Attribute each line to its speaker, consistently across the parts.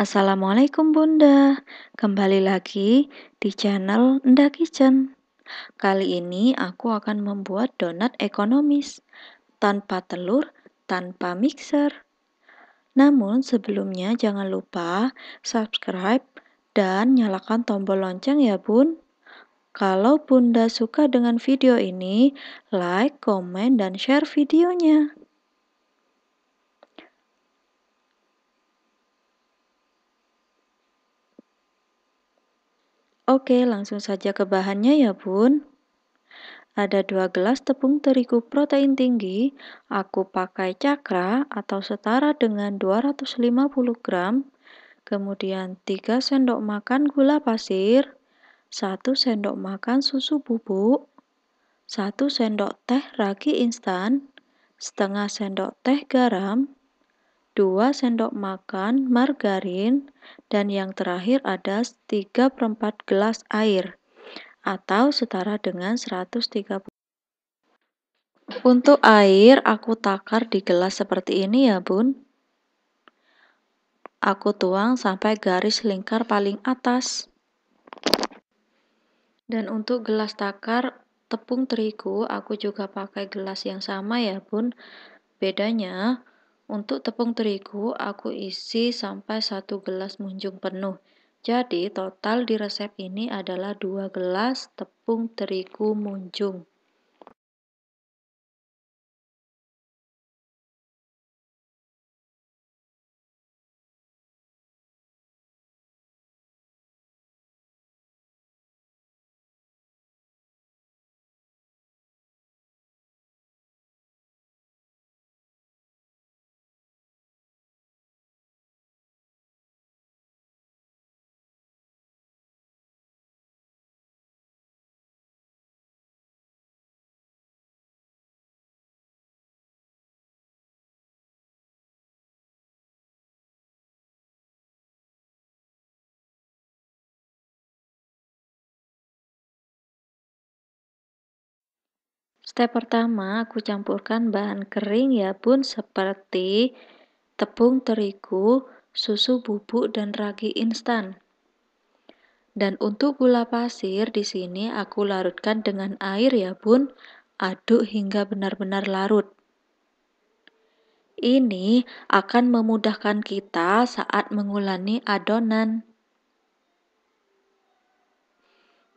Speaker 1: Assalamualaikum Bunda, kembali lagi di channel Nda Kitchen. Kali ini aku akan membuat donat ekonomis, tanpa telur, tanpa mixer. Namun sebelumnya jangan lupa subscribe dan nyalakan tombol lonceng ya Bun. Kalau Bunda suka dengan video ini, like, komen, dan share videonya. Oke, langsung saja ke bahannya ya Bun. Ada 2 gelas tepung terigu protein tinggi, aku pakai cakra atau setara dengan 250 gram, kemudian 3 sendok makan gula pasir, 1 sendok makan susu bubuk, 1 sendok teh ragi instan, setengah sendok teh garam, 2 sendok makan margarin, dan yang terakhir ada 3/4 gelas air atau setara dengan 130. Untuk air, aku takar di gelas seperti ini ya Bun. Aku tuang sampai garis lingkar paling atas. Dan untuk gelas takar tepung terigu, aku juga pakai gelas yang sama ya Bun. Bedanya, untuk tepung terigu aku isi sampai 1 gelas munjung penuh. Jadi total di resep ini adalah 2 gelas tepung terigu munjung. Step pertama, aku campurkan bahan kering ya Bun, seperti tepung terigu, susu bubuk, dan ragi instan. Dan untuk gula pasir di sini aku larutkan dengan air ya Bun, aduk hingga benar-benar larut. Ini akan memudahkan kita saat menguleni adonan.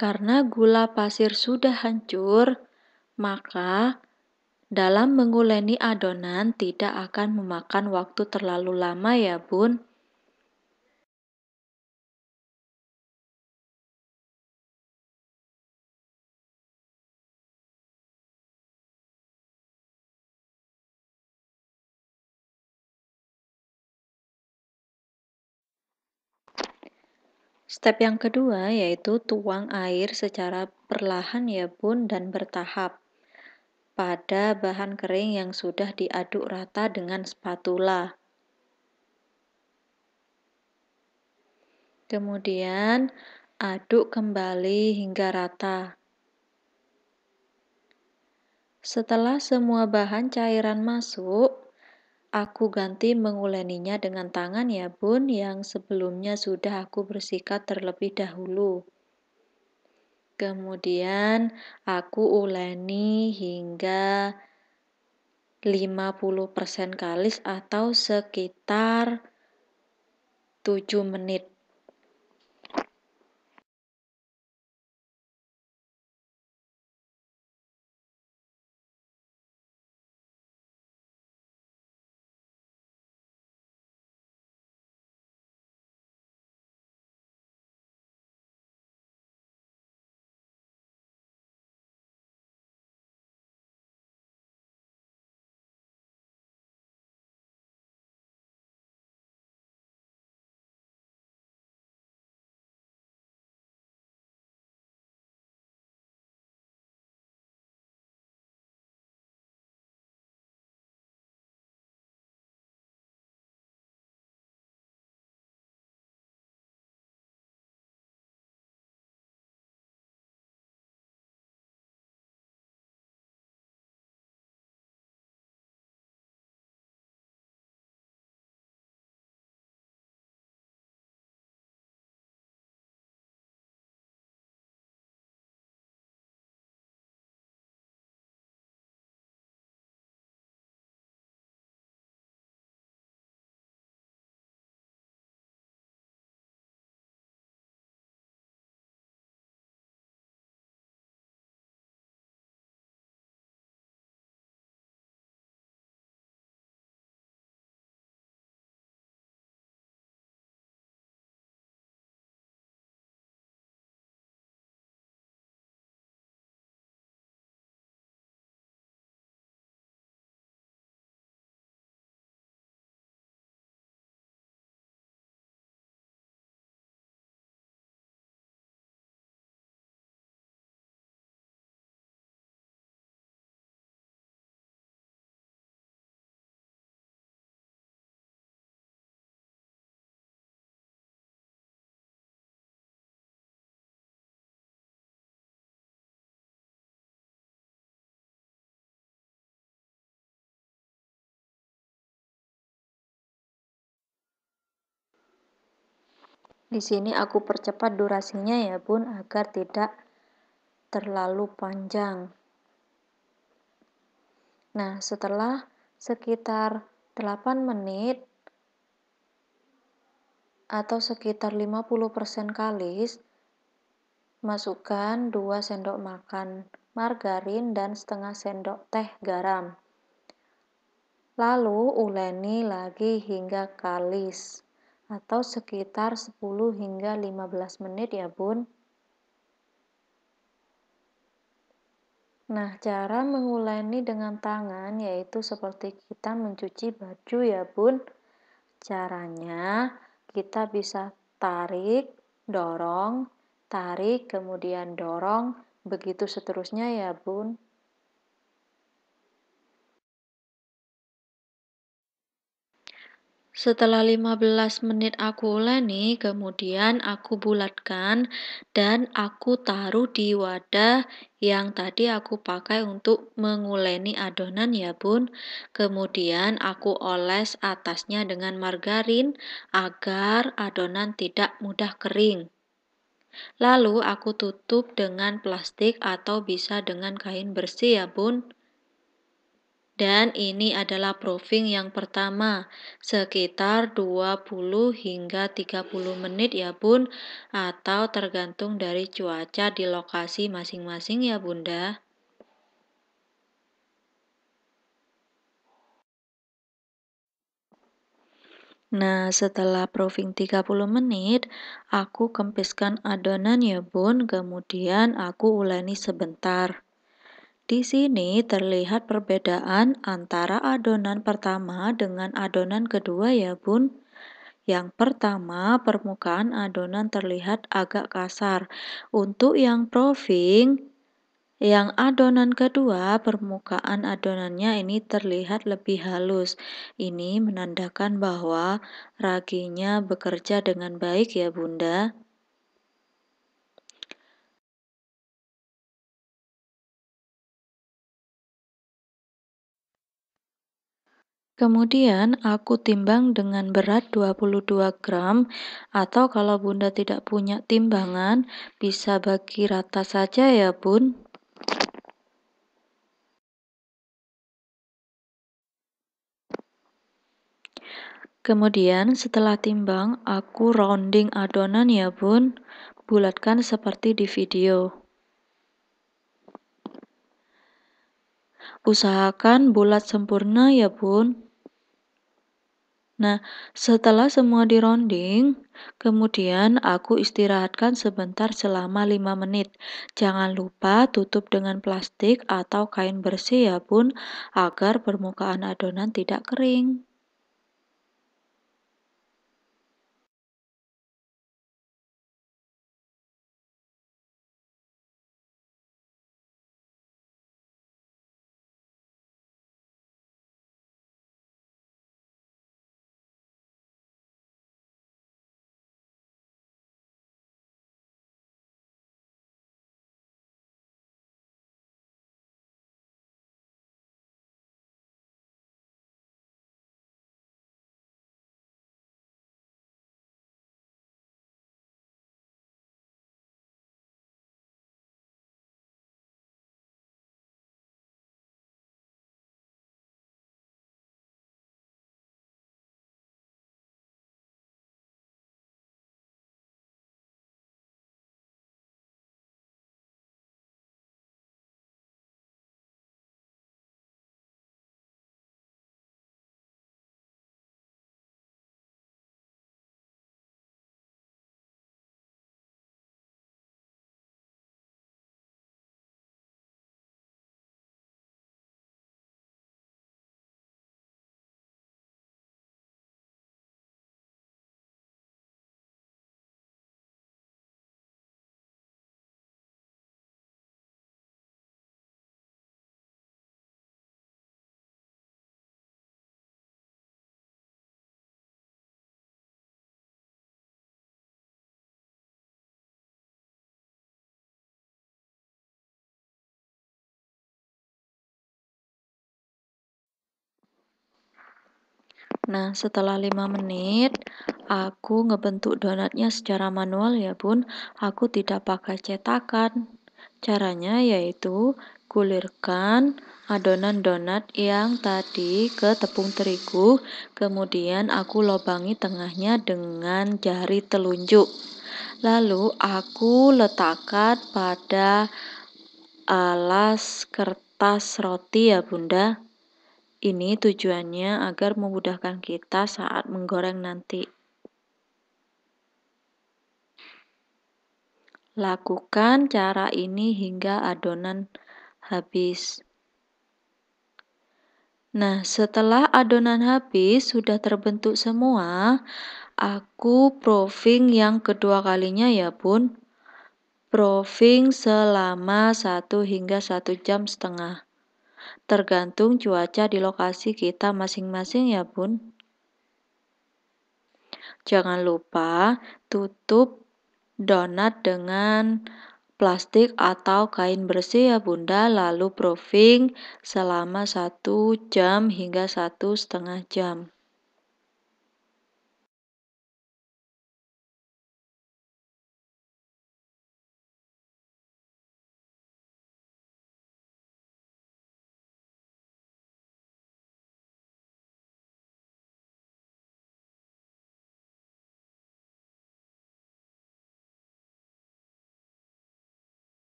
Speaker 1: Karena gula pasir sudah hancur, maka dalam menguleni adonan tidak akan memakan waktu terlalu lama ya Bun. Step yang kedua yaitu tuang air secara perlahan ya Bun dan bertahap pada bahan kering yang sudah diaduk rata dengan spatula. Kemudian aduk kembali hingga rata. Setelah semua bahan cairan masuk, aku ganti menguleninya dengan tangan ya Bun, yang sebelumnya sudah aku bersihkan terlebih dahulu. Kemudian aku uleni hingga 50% kalis atau sekitar 7 menit. Di sini aku percepat durasinya ya Bun, agar tidak terlalu panjang. Nah, setelah sekitar 8 menit atau sekitar 50% kalis, masukkan 2 sendok makan margarin dan setengah sendok teh garam. Lalu uleni lagi hingga kalis atau sekitar 10 hingga 15 menit ya Bun. Nah, cara menguleni dengan tangan yaitu seperti kita mencuci baju ya Bun. Caranya kita bisa tarik, kemudian dorong, begitu seterusnya ya Bun. Setelah 15 menit aku uleni, kemudian aku bulatkan dan aku taruh di wadah yang tadi aku pakai untuk menguleni adonan ya Bun. Kemudian aku oles atasnya dengan margarin agar adonan tidak mudah kering. Lalu aku tutup dengan plastik atau bisa dengan kain bersih ya Bun. Dan ini adalah proofing yang pertama, sekitar 20 hingga 30 menit ya Bun, atau tergantung dari cuaca di lokasi masing-masing ya Bunda. Nah, setelah proofing 30 menit, aku kempiskan adonan ya Bun, kemudian aku uleni sebentar. Di sini terlihat perbedaan antara adonan pertama dengan adonan kedua ya Bun. Yang pertama, permukaan adonan terlihat agak kasar. Untuk yang proofing, yang adonan kedua, permukaan adonannya ini terlihat lebih halus. Ini menandakan bahwa raginya bekerja dengan baik ya Bunda. Kemudian aku timbang dengan berat 22 gram atau kalau Bunda tidak punya timbangan bisa bagi rata saja ya Bun. Kemudian setelah timbang aku rounding adonan ya Bun, bulatkan seperti di video. Usahakan bulat sempurna ya Bun. Nah, setelah semua dironding, kemudian aku istirahatkan sebentar selama 5 menit. Jangan lupa tutup dengan plastik atau kain bersih ya Bun, agar permukaan adonan tidak kering. Nah, setelah 5 menit, aku ngebentuk donatnya secara manual ya bun. Aku tidak pakai cetakan. Caranya yaitu gulirkan adonan donat yang tadi ke tepung terigu, kemudian aku lobangi tengahnya dengan jari telunjuk. Lalu aku letakkan pada alas kertas roti ya bunda. Ini tujuannya agar memudahkan kita saat menggoreng nanti. Lakukan cara ini hingga adonan habis. Nah, setelah adonan habis, sudah terbentuk semua, aku proofing yang kedua kalinya ya bun. Proofing selama 1 hingga 1,5 jam. Tergantung cuaca di lokasi kita masing-masing ya bun. Jangan lupa tutup donat dengan plastik atau kain bersih ya bunda, lalu proofing selama 1 jam hingga 1,5 jam.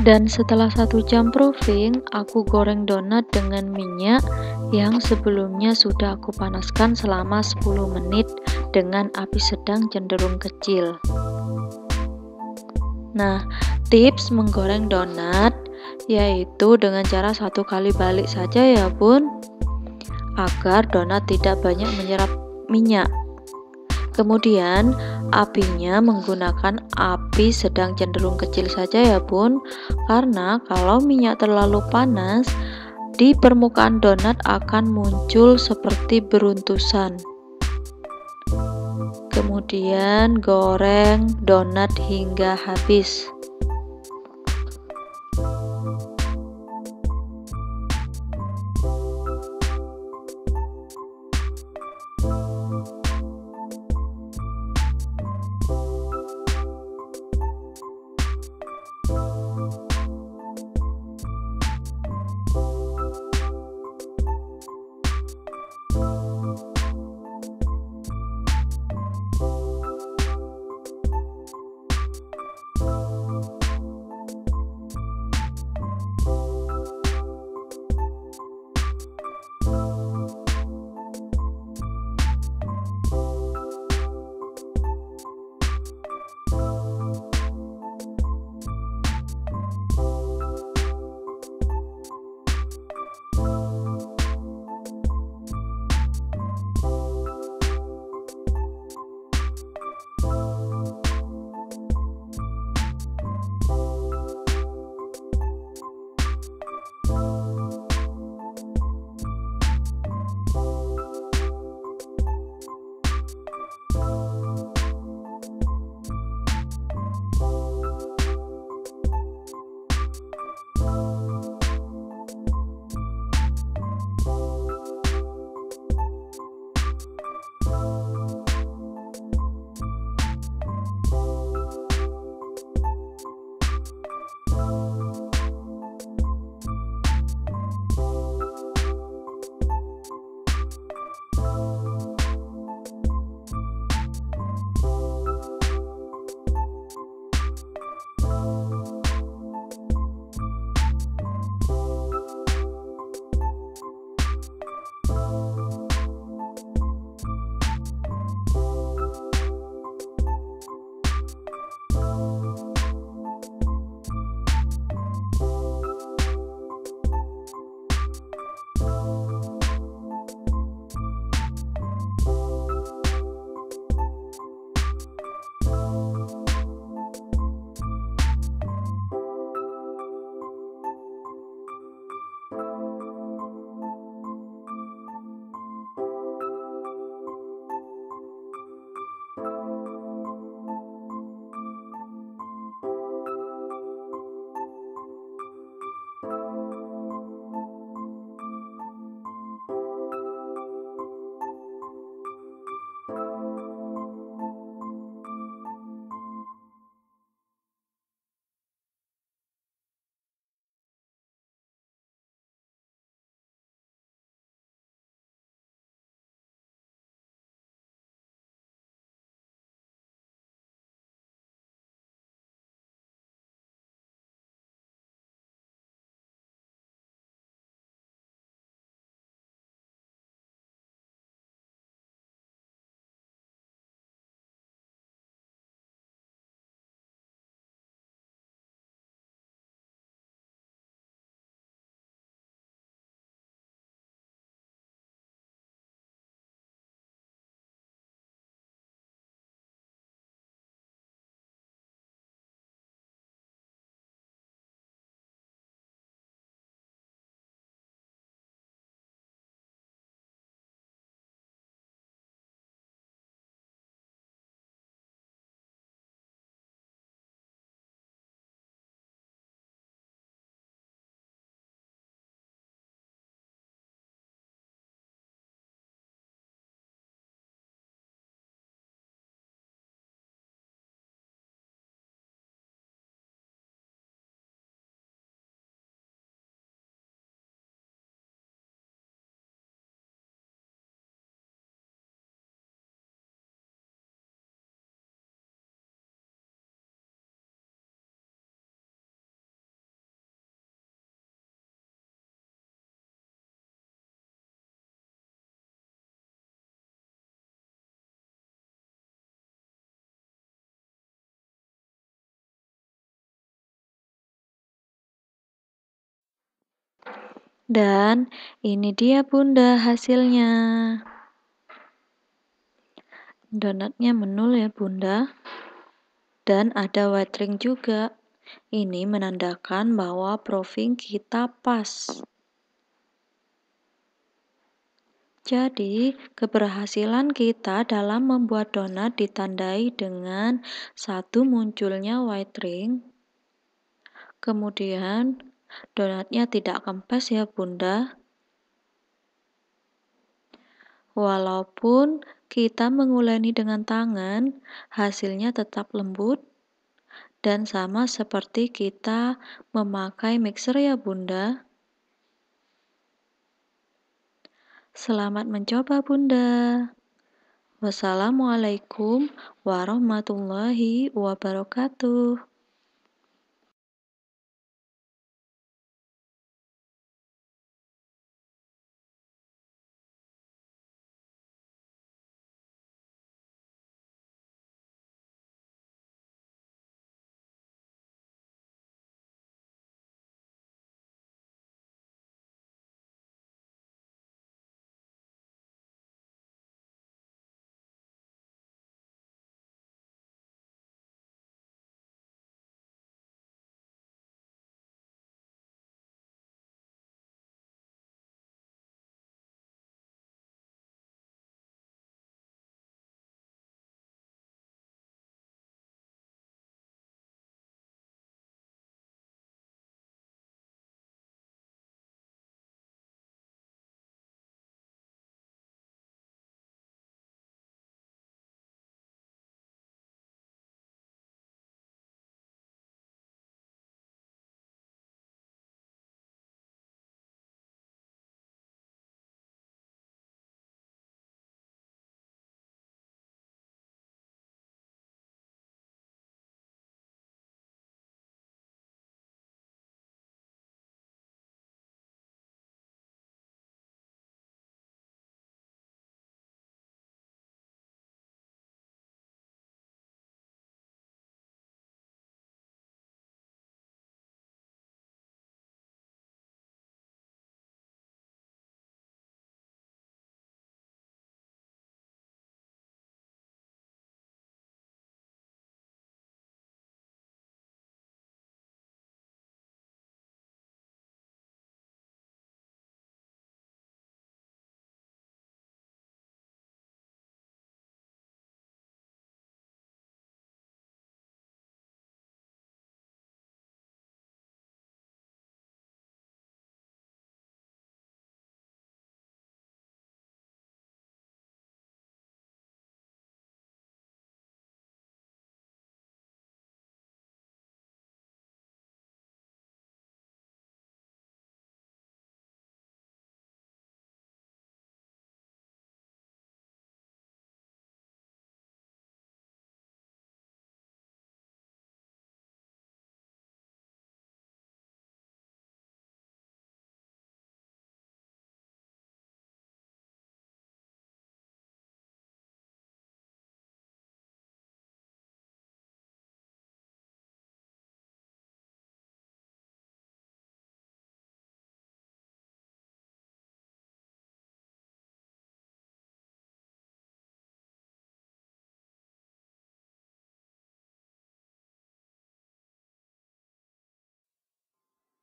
Speaker 1: Dan setelah 1 jam proofing, aku goreng donat dengan minyak yang sebelumnya sudah aku panaskan selama 10 menit dengan api sedang cenderung kecil. Nah, tips menggoreng donat yaitu dengan cara 1 kali balik saja ya bun, agar donat tidak banyak menyerap minyak. Kemudian apinya menggunakan api sedang cenderung kecil saja ya bun, karena kalau minyak terlalu panas, di permukaan donat akan muncul seperti beruntusan. Kemudian goreng donat hingga habis. Dan ini dia Bunda hasilnya. Donatnya menul ya Bunda. Dan ada white ring juga. Ini menandakan bahwa proofing kita pas. Jadi, keberhasilan kita dalam membuat donat ditandai dengan satu munculnya white ring. Kemudian, donatnya tidak kempes ya Bunda. Walaupun kita menguleni dengan tangan, hasilnya tetap lembut dan sama seperti kita memakai mixer ya Bunda. Selamat mencoba Bunda. Wassalamualaikum warahmatullahi wabarakatuh.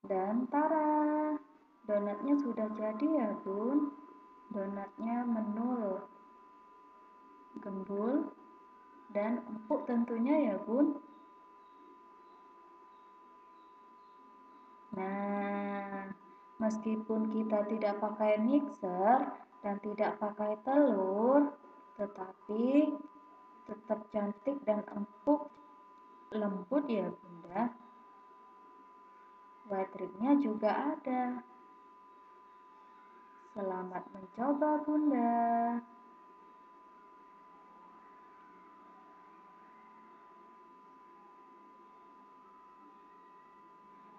Speaker 1: Dan tara, donatnya sudah jadi ya Bun. Donatnya menul, gembul, dan empuk tentunya ya Bun. Nah, meskipun kita tidak pakai mixer dan tidak pakai telur, tetapi tetap cantik dan empuk, lembut ya Bunda. White ringnya juga ada. Selamat mencoba Bunda.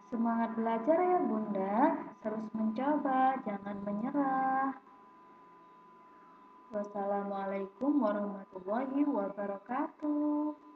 Speaker 1: Semangat belajar ya Bunda, terus mencoba, jangan menyerah. Wassalamualaikum warahmatullahi wabarakatuh.